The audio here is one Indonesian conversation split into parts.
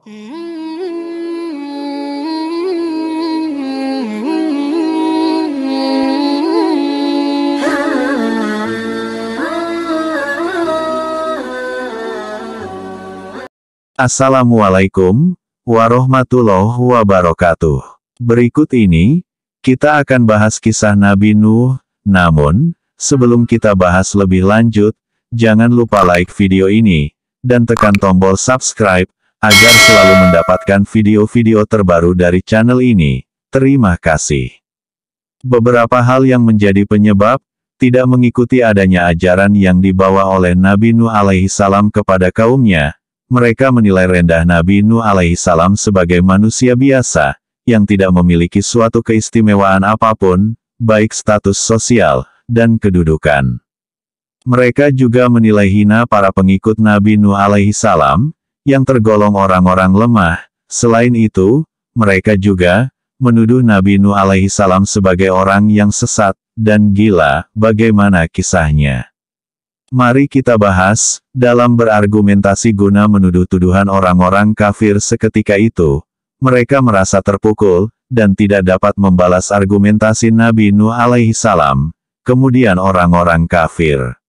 Assalamualaikum warahmatullahi wabarakatuh. Berikut ini, kita akan bahas kisah Nabi Nuh. Namun, sebelum kita bahas lebih lanjut, jangan lupa like video ini, dan tekan tombol subscribe, agar selalu mendapatkan video-video terbaru dari channel ini. Terima kasih. Beberapa hal yang menjadi penyebab tidak mengikuti adanya ajaran yang dibawa oleh Nabi Nuh alaihissalam kepada kaumnya. Mereka menilai rendah Nabi Nuh alaihissalam sebagai manusia biasa, yang tidak memiliki suatu keistimewaan apapun, baik status sosial, dan kedudukan. Mereka juga menilai hina para pengikut Nabi Nuh alaihissalam, yang tergolong orang-orang lemah. Selain itu, mereka juga menuduh Nabi Nuh alaihissalam sebagai orang yang sesat, dan gila. Bagaimana kisahnya? Mari kita bahas, dalam berargumentasi guna menuduh tuduhan orang-orang kafir seketika itu. Mereka merasa terpukul, dan tidak dapat membalas argumentasi Nabi Nuh alaihissalam. Kemudian orang-orang kafir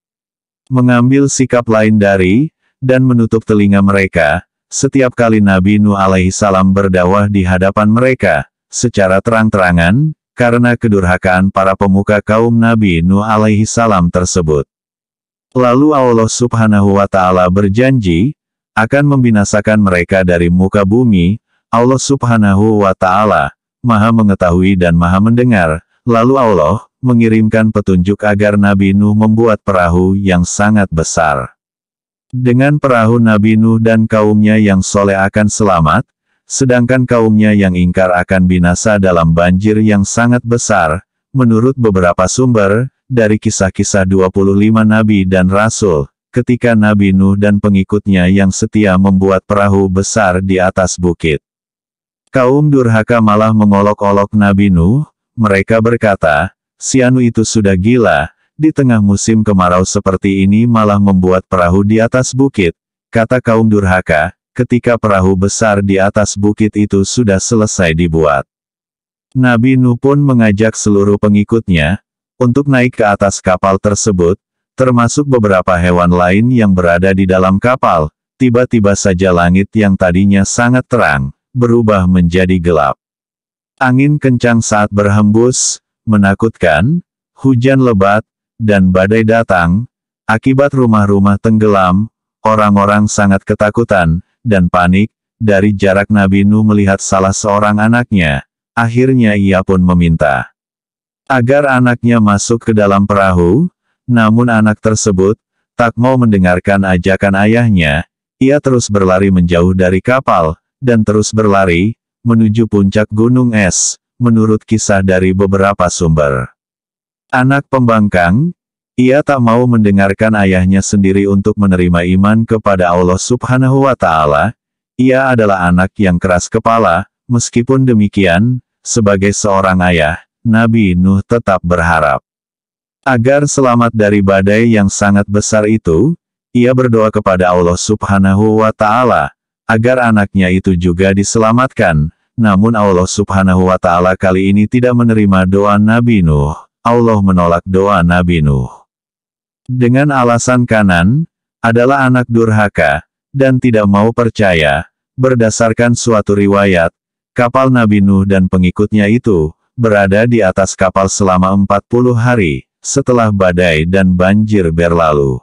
mengambil sikap lain dari, dan menutup telinga mereka, setiap kali Nabi Nuh alaihissalam berdakwah di hadapan mereka, secara terang-terangan, karena kedurhakaan para pemuka kaum Nabi Nuh alaihissalam tersebut. Lalu Allah subhanahu wa ta'ala berjanji, akan membinasakan mereka dari muka bumi. Allah subhanahu wa ta'ala, maha mengetahui dan maha mendengar. Lalu Allah, mengirimkan petunjuk agar Nabi Nuh membuat perahu yang sangat besar. Dengan perahu Nabi Nuh dan kaumnya yang soleh akan selamat, sedangkan kaumnya yang ingkar akan binasa dalam banjir yang sangat besar. Menurut beberapa sumber, dari kisah-kisah 25 Nabi dan Rasul, ketika Nabi Nuh dan pengikutnya yang setia membuat perahu besar di atas bukit. Kaum durhaka malah mengolok-olok Nabi Nuh. Mereka berkata, si Anu itu sudah gila, di tengah musim kemarau seperti ini malah membuat perahu di atas bukit. Kata kaum durhaka, ketika perahu besar di atas bukit itu sudah selesai dibuat. Nabi Nuh pun mengajak seluruh pengikutnya, untuk naik ke atas kapal tersebut, termasuk beberapa hewan lain yang berada di dalam kapal. Tiba-tiba saja langit yang tadinya sangat terang, berubah menjadi gelap. Angin kencang saat berhembus, menakutkan, hujan lebat, dan badai datang. Akibat rumah-rumah tenggelam, orang-orang sangat ketakutan, dan panik. Dari jarak Nabi Nuh melihat salah seorang anaknya, akhirnya ia pun meminta agar anaknya masuk ke dalam perahu, namun anak tersebut tak mau mendengarkan ajakan ayahnya. Ia terus berlari menjauh dari kapal, dan terus berlari menuju puncak gunung es, menurut kisah dari beberapa sumber. Anak pembangkang, ia tak mau mendengarkan ayahnya sendiri untuk menerima iman kepada Allah subhanahu wa ta'ala. Ia adalah anak yang keras kepala. Meskipun demikian, sebagai seorang ayah, Nabi Nuh tetap berharap agar selamat dari badai yang sangat besar itu. Ia berdoa kepada Allah subhanahu wa ta'ala, agar anaknya itu juga diselamatkan. Namun Allah subhanahu wa ta'ala kali ini tidak menerima doa Nabi Nuh. Allah menolak doa Nabi Nuh dengan alasan kanan, adalah anak durhaka, dan tidak mau percaya. Berdasarkan suatu riwayat, kapal Nabi Nuh dan pengikutnya itu berada di atas kapal selama 40 hari, setelah badai dan banjir berlalu.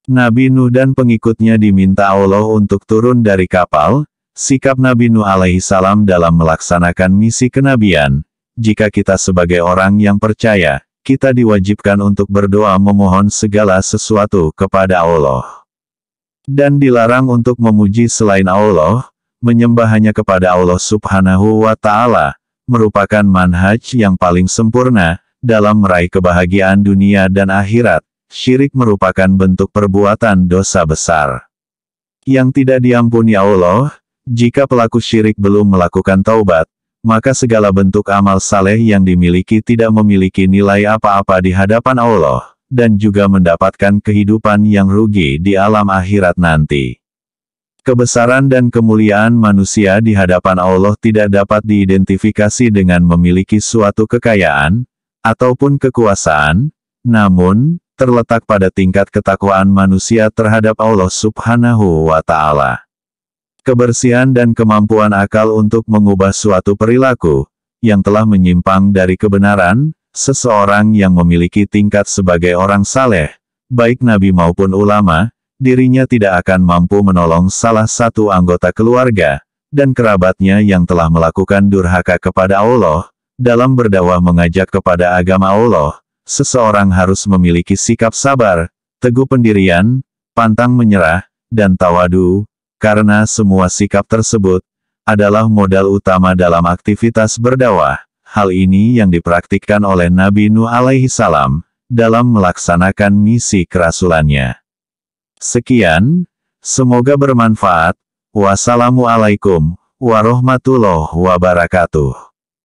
Nabi Nuh dan pengikutnya diminta Allah untuk turun dari kapal. Sikap Nabi Nuh alaihissalam dalam melaksanakan misi kenabian. Jika kita sebagai orang yang percaya, kita diwajibkan untuk berdoa memohon segala sesuatu kepada Allah. Dan dilarang untuk memuji selain Allah, menyembah hanya kepada Allah subhanahu wa ta'ala. Merupakan manhaj yang paling sempurna, dalam meraih kebahagiaan dunia dan akhirat. Syirik merupakan bentuk perbuatan dosa besar yang tidak diampuni Allah. Jika pelaku syirik belum melakukan taubat, maka segala bentuk amal saleh yang dimiliki tidak memiliki nilai apa-apa di hadapan Allah, dan juga mendapatkan kehidupan yang rugi di alam akhirat nanti. Kebesaran dan kemuliaan manusia di hadapan Allah tidak dapat diidentifikasi dengan memiliki suatu kekayaan, ataupun kekuasaan, namun, terletak pada tingkat ketakwaan manusia terhadap Allah Subhanahu wa Ta'ala. Kebersihan dan kemampuan akal untuk mengubah suatu perilaku, yang telah menyimpang dari kebenaran, seseorang yang memiliki tingkat sebagai orang saleh, baik nabi maupun ulama, dirinya tidak akan mampu menolong salah satu anggota keluarga, dan kerabatnya yang telah melakukan durhaka kepada Allah, dalam berdakwah mengajak kepada agama Allah. Seseorang harus memiliki sikap sabar, teguh pendirian, pantang menyerah, dan tawadu, karena semua sikap tersebut adalah modal utama dalam aktivitas berdakwah. Hal ini yang dipraktikkan oleh Nabi Nuh alaihi salam dalam melaksanakan misi kerasulannya. Sekian, semoga bermanfaat. Wassalamualaikum warahmatullahi wabarakatuh.